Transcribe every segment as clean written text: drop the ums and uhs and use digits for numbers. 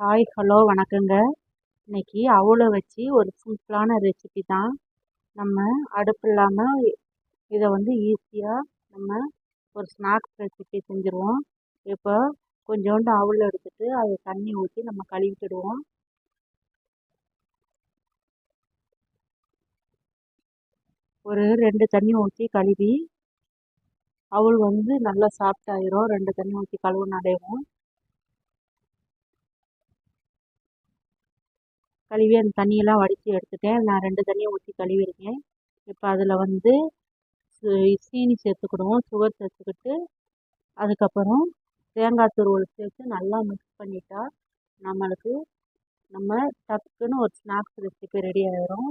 Hi hello வணக்கங்க. இன்னைக்கு அவலை வச்சு ஒரு சிம்பிளான ரெசிபி தான். நம்ம அடுப்பு இல்லாமல் இதை ஈஸியாக நம்ம ஒரு ஸ்நாக்ஸ் ரெசிபி செஞ்சுருவோம். இப்போ கொஞ்சோண்டு அவல் எடுத்துட்டு அதை தண்ணி ஊற்றி நம்ம கழுவிக்கிடுவோம். ஒரு 2 தண்ணி ஊற்றி கழுவி அவல் நல்லா சாஃப்ட் ஆயிரும். 2 தண்ணி ஊற்றி கழுவுனாலேவும் கழுவி அந்த தண்ணியெல்லாம் வடித்து எடுத்துட்டேன். நான் 2 தண்ணியை ஊற்றி கழுவிருக்கேன். இப்போ அதில் சீனி சேர்த்துக்கிடுவோம். சுகர் சேர்த்துக்கிட்டு அதுக்கப்புறம் தேங்காய் துருவல் சேர்த்து நல்லா மிக்ஸ் பண்ணிட்டா நம்மளுக்கு டக்குன்னு ஒரு ஸ்நாக்ஸ் ரெசிபி ரெடி ஆயிரும்.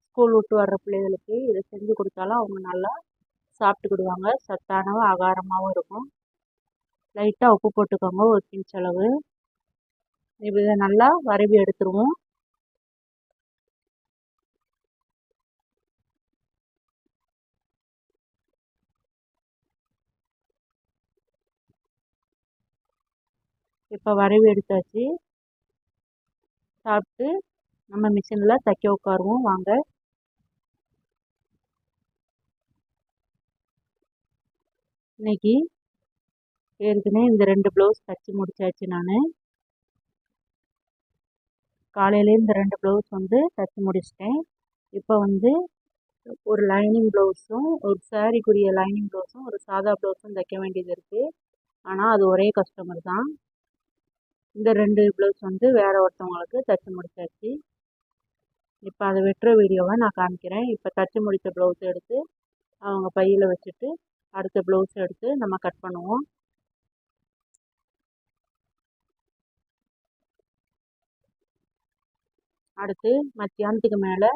ஸ்கூல் விட்டு வர்ற பிள்ளைகளுக்கு இதை செஞ்சு கொடுத்தாலும் அவங்க நல்லா சாப்பிட்டுக்கிடுவாங்க. சத்தானவ ஆகாரமாகவும் இருக்கும். லைட்டாக உப்பு போட்டுக்கோங்க, ஒரு பிஞ்ச் அளவு. இதை நல்லா வரைவி எடுத்துருவோம். இப்போ வரைவி எடுத்தாச்சு. சாப்பிட்டு நம்ம மிஷினில் தைக்க உட்காருவோம் வாங்க. இன்னைக்கு ஏற்கனவே இந்த 2 ப்ளவுஸ் தைச்சி முடிச்சாச்சு. நான் காலையிலே இந்த 2 ப்ளவுஸ் தைச்சி முடிச்சிட்டேன். இப்போ ஒரு லைனிங் ப்ளவுஸும், ஒரு சாரீக்குரிய லைனிங் ப்ளவுஸும், ஒரு சாதா ப்ளவுஸும் தைக்க வேண்டியது இருக்குது. ஆனால் அது ஒரே கஸ்டமர் தான். இந்த 2 ப்ளவுஸ் வேறு ஒருத்தவங்களுக்கு தைச்சி முடிச்சாச்சு. இப்போ அதை வெட்டுற வீடியோவை நான் காமிக்கிறேன். இப்போ தைச்சி முடித்த ப்ளவுஸ் எடுத்து அவங்க பையில் வச்சுட்டு அடுத்த ப்ளவுஸ் எடுத்து நம்ம கட் பண்ணுவோம். அடுத்து மத்தியானத்துக்கு மேலே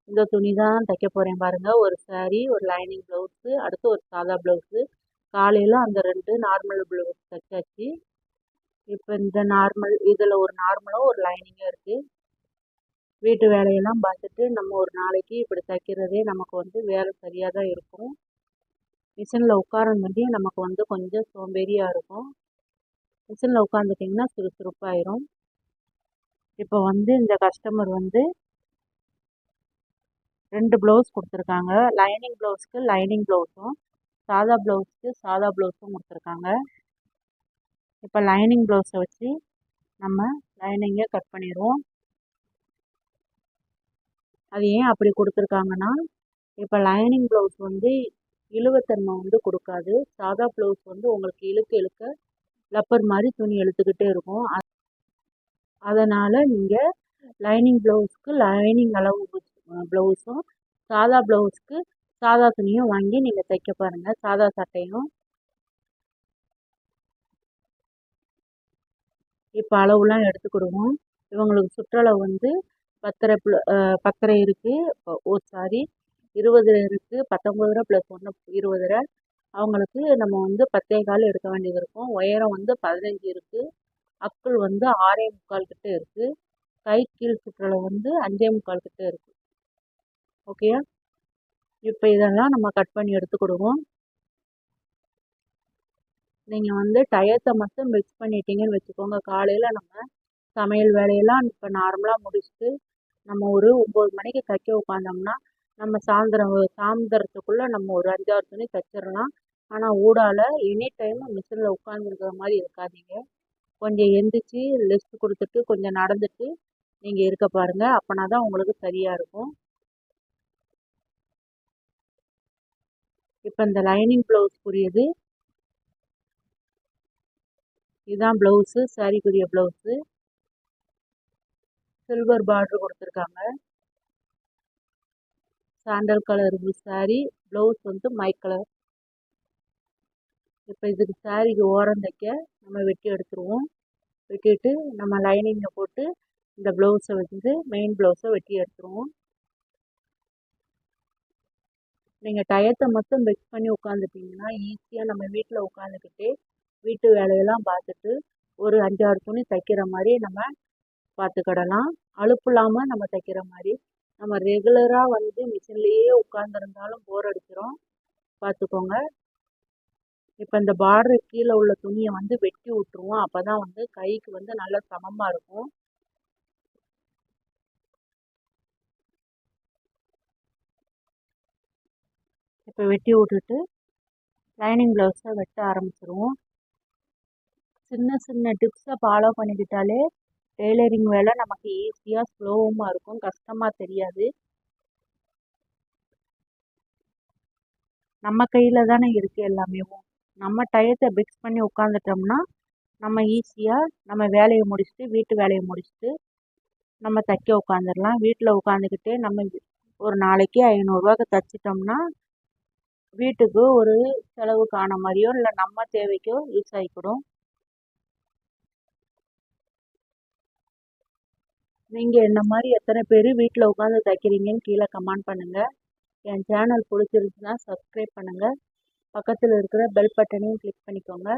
இந்த துணி தான் தைக்க போகிறேன் பாருங்கள். ஒரு சாரீ, ஒரு லைனிங் ப்ளவுஸு, அடுத்து ஒரு சாதா ப்ளவுஸு. காலையில் அந்த 2 நார்மல் ப்ளவுஸ் தைச்சாச்சு. இப்போ இந்த நார்மல் இதில் ஒரு நார்மலும் ஒரு லைனிங்கும் இருக்குது. வீட்டு வேலையெல்லாம் பார்த்துட்டு நம்ம ஒரு நாளைக்கு இப்படி தைக்கிறதே நமக்கு வேலை சரியாக தான் இருக்கும். மிஷினில் உட்காரம் வேண்டிய நமக்கு கொஞ்சம் சோம்பேறியாக இருக்கும். மிஷினில் உட்காந்துட்டிங்கன்னா சுறுசுறுப்பாயிரும். இப்போ இந்த கஸ்டமர் 2 ப்ளவுஸ் கொடுத்துருக்காங்க. லைனிங் ப்ளவுஸ்க்கு லைனிங் ப்ளவுஸும், சாதா ப்ளவுஸ்க்கு சாதா ப்ளவுஸும் கொடுத்துருக்காங்க. இப்போ லைனிங் ப்ளவுஸை வச்சு நம்ம லைனிங்கை கட் பண்ணிடுவோம். அது ஏன் அப்படி கொடுத்துருக்காங்கன்னா, இப்போ லைனிங் ப்ளவுஸ் இழுவத்தன்மை கொடுக்காது. சாதா ப்ளவுஸ் உங்களுக்கு இழுக்க இழுக்க லப்பர் மாதிரி துணி இழுத்துக்கிட்டே இருக்கும். அதனால் நீங்கள் லைனிங் ப்ளவுஸ்க்கு லைனிங் அளவு ப்ளவுஸும், சாதா ப்ளவுஸ்க்கு சாதா துணியும் வாங்கி நீங்கள் தைக்க பாருங்கள். சாதா சட்டையும். இப்போ அளவுலாம் எடுத்துக்கிடுவோம். இவங்களுக்கு சுற்றளவு 10 இருக்குது. ஒரு சாரி 20 இருக்குது. 19 ப்ளஸ் 1 20. அவங்களுக்கு நம்ம 10.25 எடுக்க வேண்டியது இருக்கும். உயரம் 15 இருக்குது. அக்குள் 6.25 கிட்ட இருக்குது. கை கீழ் சுற்றளவு 5.25 கிட்ட இருக்குது. ஓகேயா? இப்போ இதெல்லாம் நம்ம கட் பண்ணி எடுத்துக்கிடுவோம். நீங்கள் டயத்தை மட்டும் மிக்ஸ் பண்ணிட்டீங்கன்னு வச்சுக்கோங்க. காலையில் நம்ம சமையல் வேலையெல்லாம் இப்போ நார்மலாக முடிச்சுட்டு நம்ம ஒரு 9 மணிக்கு தைக்க உட்காந்தோம்னா நம்ம சாயந்தரத்துக்குள்ளே நம்ம ஒரு 5-6 துணி தைச்சிடலாம். ஆனால் ஊடால எனி டைம் மிஷினில் உட்காந்துருக்கிற மாதிரி இருக்காதீங்க. கொஞ்சம் எந்திரிச்சு ரெஸ்ட் கொடுத்துட்டு கொஞ்சம் நடந்துட்டு நீங்கள் இருக்க பாருங்கள். அப்போனா தான் உங்களுக்கு சரியாக இருக்கும். இப்போ இந்த லைனிங் ப்ளவுஸ் புரியுது. இதுதான் ப்ளவுஸு, சாரிக்குரிய ப்ளவுஸு. சில்வர் பார்டர் கொடுத்துருக்காங்க. Sandal colour sorry, blouse my colour. இப்போ இதுக்கு சாரிக்கு ஓரம் தைக்க நம்ம வெட்டி எடுத்துருவோம். வெட்டிட்டு நம்ம லைனிங்கை போட்டு இந்த ப்ளவுஸை மெயின் ப்ளவுஸை வெட்டி எடுத்துருவோம். நீங்கள் டயத்தை மட்டும் மிக்ஸ் பண்ணி உட்காந்துட்டிங்கன்னா ஈஸியாக நம்ம வீட்டில் உட்காந்துக்கிட்டு வீட்டு வேலையெல்லாம் பார்த்துட்டு ஒரு 5-6 துணி தைக்கிற மாதிரி நம்ம பார்த்துக்கிடலாம். அலுப்பு இல்லாமல் நம்ம தைக்கிற மாதிரி. நம்ம ரெகுலராக மிஷின்லேயே உட்காந்துருந்தாலும் போர் அடிச்சிடும். பார்த்துக்கோங்க. இப்போ இந்த பார்டர் கீழே உள்ள துணியை வந்து வெட்டி விட்டுருவோம். அப்போ தான் வந்து கைக்கு வந்து நல்லா சமமாக இருக்கும். இப்போ வெட்டி விட்டுட்டு லைனிங் ப்ளவுஸை வெட்ட ஆரம்பிச்சிருவோம். சின்ன சின்ன டிப்ஸை ஃபாலோ பண்ணிக்கிட்டாலே டெய்லரிங் வேலை நமக்கு ஈஸியாக ஸ்லோவமாக இருக்கும், கஷ்டமாக தெரியாது. நம்ம கையில் தானே இருக்குது எல்லாமே. நம்ம டயத்தை ஃபிக்ஸ் பண்ணி உட்காந்துட்டோம்னா நம்ம ஈஸியாக நம்ம வேலையை முடிச்சுட்டு வீட்டு வேலையை முடிச்சுட்டு நம்ம தைக்க உட்காந்துடலாம். வீட்டில் உட்காந்துக்கிட்டே நம்ம ஒரு நாளைக்கு 500ரூவாக்கு தைச்சிட்டோம்னா வீட்டுக்கு ஒரு செலவுக்கான மாதிரியோ இல்லை நம்ம தேவைக்கோ யூஸ் ஆகிக்கிடும். நீங்கள் என்ன மாதிரி எத்தனை பேர் வீட்டில் உட்காந்து தைக்கிறீங்கன்னு கீழே கமெண்ட் பண்ணுங்கள். என் சேனல் பிடிச்சிருந்துச்சுன்னா சப்ஸ்கிரைப் பண்ணுங்கள். பக்கத்தில் இருக்கிற பெல் பட்டனையும் கிளிக் பண்ணிக்கோங்க.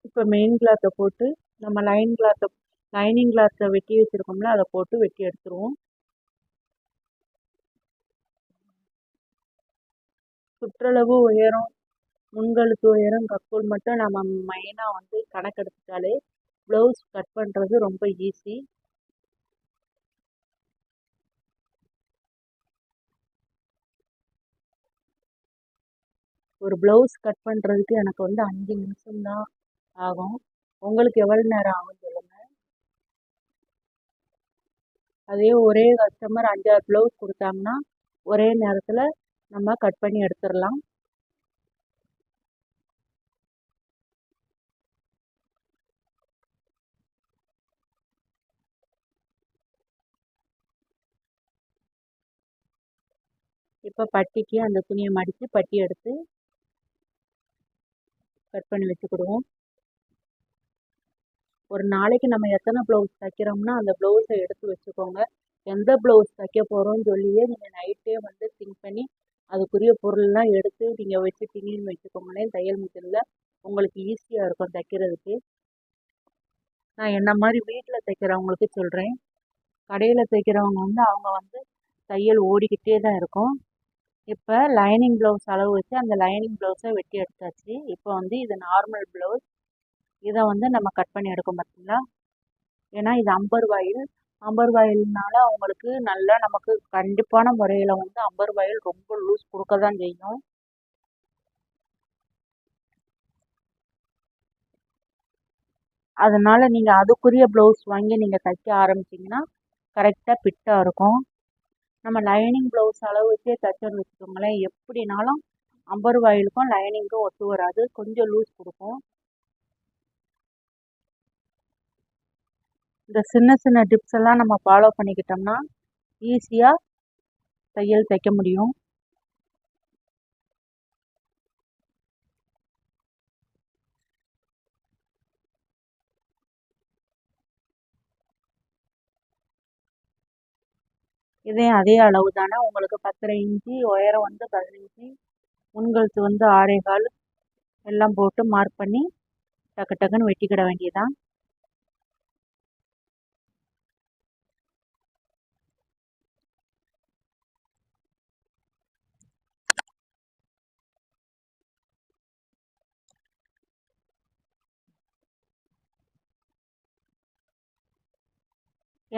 இப்போ மெயின் கிளாத்தை போட்டு நம்ம லைனிங் கிளாத்தை வெட்டி வச்சுருக்கோம்ல, அதை போட்டு வெட்டி எடுத்துருவோம். சுற்றளவு உயரம், முன்கழுத்து உயரம், கக்கூல் மட்டும் நம்ம மெயினாக வந்து கணக்கெடுத்துட்டாலே ப்ளவுஸ் கட் பண்ணுறது ரொம்ப ஈஸி. ஒரு ப்ளவுஸ் கட் பண்ணுறதுக்கு எனக்கு வந்து 5 நிமிஷம்தான் ஆகும். உங்களுக்கு எவ்வளோ நேரம் ஆகும் சொல்லுங்கள். அதே ஒரே கஸ்டமர் 5-6 ப்ளவுஸ் கொடுத்தாங்கன்னா ஒரே நேரத்தில் நம்ம கட் பண்ணி எடுத்துடலாம். இப்போ பட்டிக்கு அந்த துணியை மடித்து பட்டி எடுத்து கட் பண்ணி வச்சுக்கிடுவோம். ஒரு நாளைக்கு நம்ம எத்தனை ப்ளவுஸ் தைக்கிறோம்னா அந்த ப்ளவுஸை எடுத்து வச்சுக்கோங்க. எந்த ப்ளவுஸ் தைக்க போகிறோம்னு சொல்லியே நீங்கள் நைட்டே வந்து திங்க் பண்ணி அதுக்குரிய பொருள்லாம் எடுத்து நீங்கள் வச்சுட்டீங்கன்னு வச்சுக்கோங்களேன், தையல் மிஷினில் உங்களுக்கு ஈஸியாக இருக்கும் தைக்கிறதுக்கு. நான் என்ன மாதிரி வீட்டில் தைக்கிறவங்களுக்கு சொல்கிறேன். கடையில் தைக்கிறவங்க வந்து அவங்க வந்து தையல் ஓடிக்கிட்டே தான் இருக்கும். இப்போ லைனிங் ப்ளவுஸ் அளவு வச்சு அந்த லைனிங் ப்ளவுஸை வெட்டி எடுத்தாச்சு. இப்போ வந்து இது நார்மல் ப்ளவுஸ். இதை வந்து நம்ம கட் பண்ணி எடுக்க பார்த்தீங்களா. ஏன்னா இது அம்பர் வாயில்னால அவங்களுக்கு நல்லா நமக்கு கண்டிப்பான முறையில் வந்து அம்பர் வாயில் ரொம்ப லூஸ் கொடுக்க தான் செய்யும். அதனால் நீங்கள் அதுக்குரிய ப்ளவுஸ் வாங்கி நீங்கள் தைக்க ஆரம்பிச்சிங்கன்னா கரெக்டாக ஃபிட்டாக இருக்கும். நம்ம லைனிங் ப்ளவுஸ் அளவு வச்சே தைச்சோன்னு வச்சுக்கோங்களேன், எப்படினாலும் அம்பர் வாயிலுக்கும் லைனிங்க்கும் ஒத்து வராது, கொஞ்சம் லூஸ் கொடுக்கும். இந்த சின்ன சின்ன டிப்ஸ் எல்லாம் நம்ம ஃபாலோ பண்ணிக்கிட்டோம்னா ஈஸியாக தையல் தைக்க முடியும். அதே அளவு தானே உங்களுக்கு 10.5 இன்ச்சு, உயரம் வந்து 15, முன்கழுத்து வந்து 6.25 எல்லாம் போட்டு மார்க் பண்ணி டக்கு டக்குன்னு வெட்டிக்கிட வேண்டியதான்.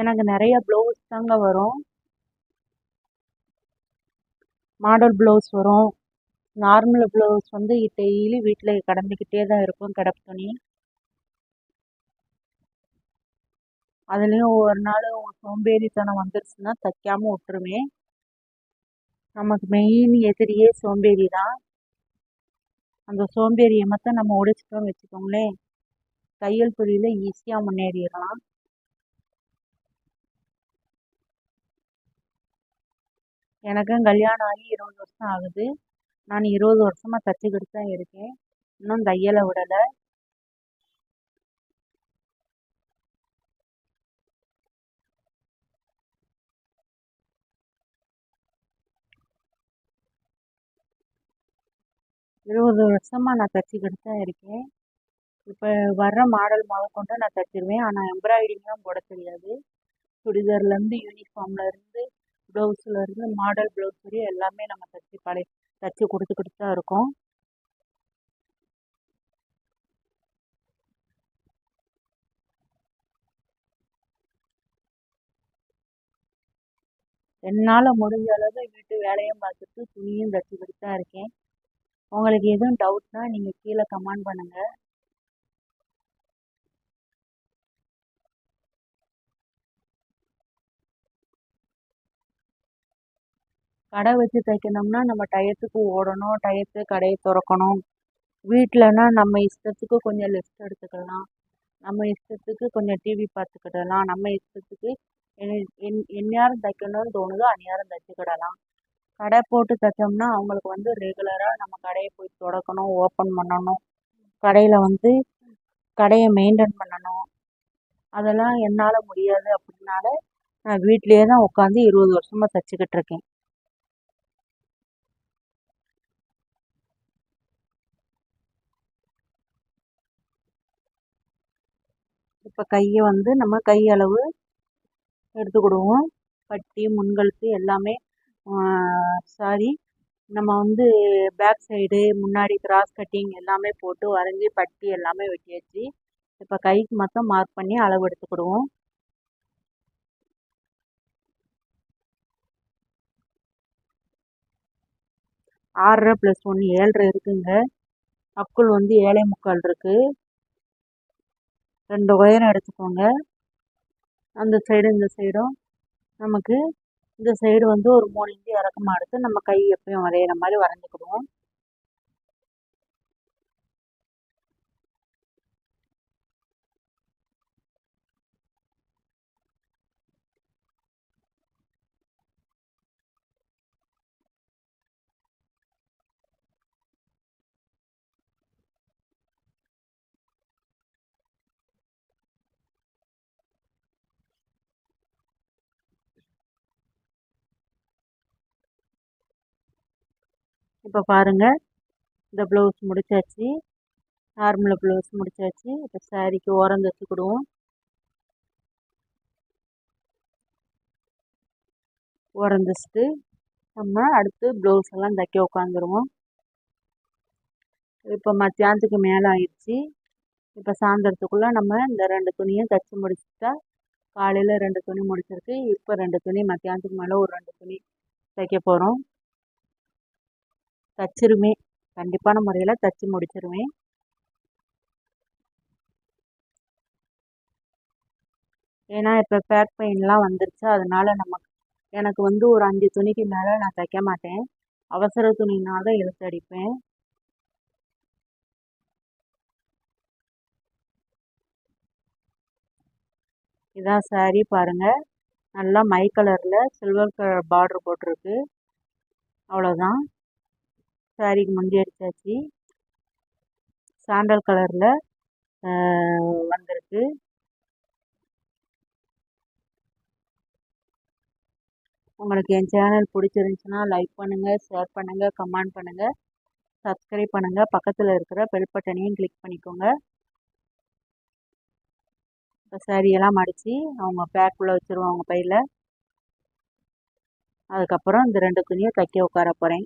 எனக்கு நிறைய ப்ளவுஸ் தாங்க வரும். மாடல் ப்ளவுஸ் வரும். நார்மல் ப்ளவுஸ் வந்து டெய்லி வீட்டில் கடந்துக்கிட்டே தான் இருக்கும் கிடப்பு துணி. அதுலேயும் ஒரு நாள் சோம்பேறித்தனம் வந்துருச்சுன்னா தைக்காமல் விட்டுருவேன். நமக்கு மெயின் எதிரியே சோம்பேறி தான். அந்த சோம்பேறியை மட்டும் நம்ம உடைச்சிட்டோம்னு வச்சுக்கோங்களேன், தையல் தொழில ஈஸியாக முன்னேறிடலாம். எனக்கும் கல்யாணம் ஆகி 20 வருஷம் ஆகுது. நான் 20 வருஷமாக தைச்சிக்கிட்டு தான் இருக்கேன். இன்னும் தையலை விடலை. இருபது வருஷமாக நான் தைச்சிக்கிட்டு தான் இருக்கேன். இப்போ வர்ற மாடல் முதற்கொண்டு நான் தைச்சிருவேன். ஆனால் எம்ப்ராய்டிங்லாம் போட தெரியாது. சுடிதார்லேருந்து யூனிஃபார்ம்லேருந்து ப்ளவுஸ்லேருந்து மாடல் ப்ளவுஸ் வரையும் எல்லாமே நம்ம தச்சு கொடுத்துக்கிட்டு தான் இருக்கோம். என்னால் முடிஞ்ச அளவு வீட்டு வேலையும் பார்த்துட்டு துணியும் தச்சுக்கிட்டு தான் இருக்கேன். உங்களுக்கு எதுவும் டவுட்னா நீங்கள் கீழே கமெண்ட் பண்ணுங்கள். கடை வச்சு தைக்கணும்னா நம்ம டயத்துக்கு ஓடணும், டயத்துக்கு கடையை திறக்கணும். வீட்டிலனா நம்ம இஷ்டத்துக்கு கொஞ்சம் ரெஸ்ட் எடுத்துக்கலாம், நம்ம இஷ்டத்துக்கு கொஞ்சம் டிவி பார்த்துக்கிடலாம், நம்ம இஷ்டத்துக்கு எந்நேரம் தைக்கணும்னு தோணுதோ அந்நேரம் தைச்சிக்கிடலாம். கடை போட்டு தைச்சோம்னா அவங்களுக்கு ரெகுலராக நம்ம கடையை போய் திறக்கணும், ஓப்பன் பண்ணணும், கடையில் கடையை மெயின்டைன் பண்ணணும். அதெல்லாம் என்னால் முடியாது. அப்படின்னால நான் வீட்டிலேயே தான் உட்காந்து 20 வருஷமாக தைச்சிக்கிட்டு இருக்கேன். இப்போ கையை நம்ம கை அளவு எடுத்துக்கிடுவோம். பட்டி முன்கழுத்து எல்லாமே சாரி நம்ம பேக் சைடு முன்னாடி கிராஸ் கட்டிங் எல்லாமே போட்டு வரைஞ்சி பட்டி எல்லாமே வெட்டியாச்சு. இப்போ கைக்கு மட்டும் மார்க் பண்ணி அளவு எடுத்துக்கிடுவோம். ஆறரை + 1 7.5 இருக்குங்க. அக்குள் 7.75 இருக்கு. 2 ஒயரம் எடுத்துக்கோங்க. அந்த சைடு இந்த சைடும் நமக்கு இந்த சைடு ஒரு 3 இன்ச்சு இறக்கமாக எடுத்து நம்ம கை எப்பயும் வரைகிற மாதிரி வரைஞ்சிக்கிடுவோம். இப்போ பாருங்கள், இந்த ப்ளவுஸ் முடிச்சாச்சு, நார்மல் ப்ளவுஸ் முடிச்சாச்சு. இப்போ சாரிக்கு ஓரம் தைச்சிக்கிடுவோம். ஓரம் தைச்சிட்டு நம்ம அடுத்து ப்ளவுஸ் எல்லாம் தைக்க உட்காந்துருவோம். இப்போ மத்தியானத்துக்கு மேலே ஆயிடுச்சு. இப்போ சாயந்தரத்துக்குள்ளே நம்ம இந்த 2 துணியும் தைச்சி முடிச்சுட்டா காலையில் 2 துணி முடிச்சிருக்கு. இப்போ 2 துணி மத்தியானத்துக்கு மேலே ஒரு 2 துணி தைக்க போகிறோம். தச்சிருவேன், கண்டிப்பான முறையில் தச்சு முடிச்சிருவேன். ஏன்னா இப்போ பேக் பெயின்லாம் வந்துருச்சு. அதனால எனக்கு ஒரு 5 துணிக்கு மேலே நான் தைக்க மாட்டேன். அவசர துணினா தான் இழுத்து அடிப்பேன். இதான் சாரி பாருங்கள், நல்லா மை கலரில் சில்வர் கலர் பார்டர் போட்டிருக்கு. அவ்வளோதான், சாரிக்கு முந்தி அடித்தாச்சு. சாண்டல் கலரில் வந்திருக்கு. உங்களுக்கு என் சேனல் பிடிச்சிருந்துச்சுன்னா லைக் பண்ணுங்கள், ஷேர் பண்ணுங்கள், கமெண்ட் பண்ணுங்கள், சப்ஸ்கிரைப் பண்ணுங்கள். பக்கத்தில் இருக்கிற பெல் பட்டனையும் கிளிக் பண்ணிக்கோங்க. இப்போ சாரியெல்லாம் மடித்து அவங்க பேக்குள்ளே வச்சுருவோம் அவங்க பையில். அதுக்கப்புறம் இந்த 2 துணியை தைக்க உட்கார போகிறேன்.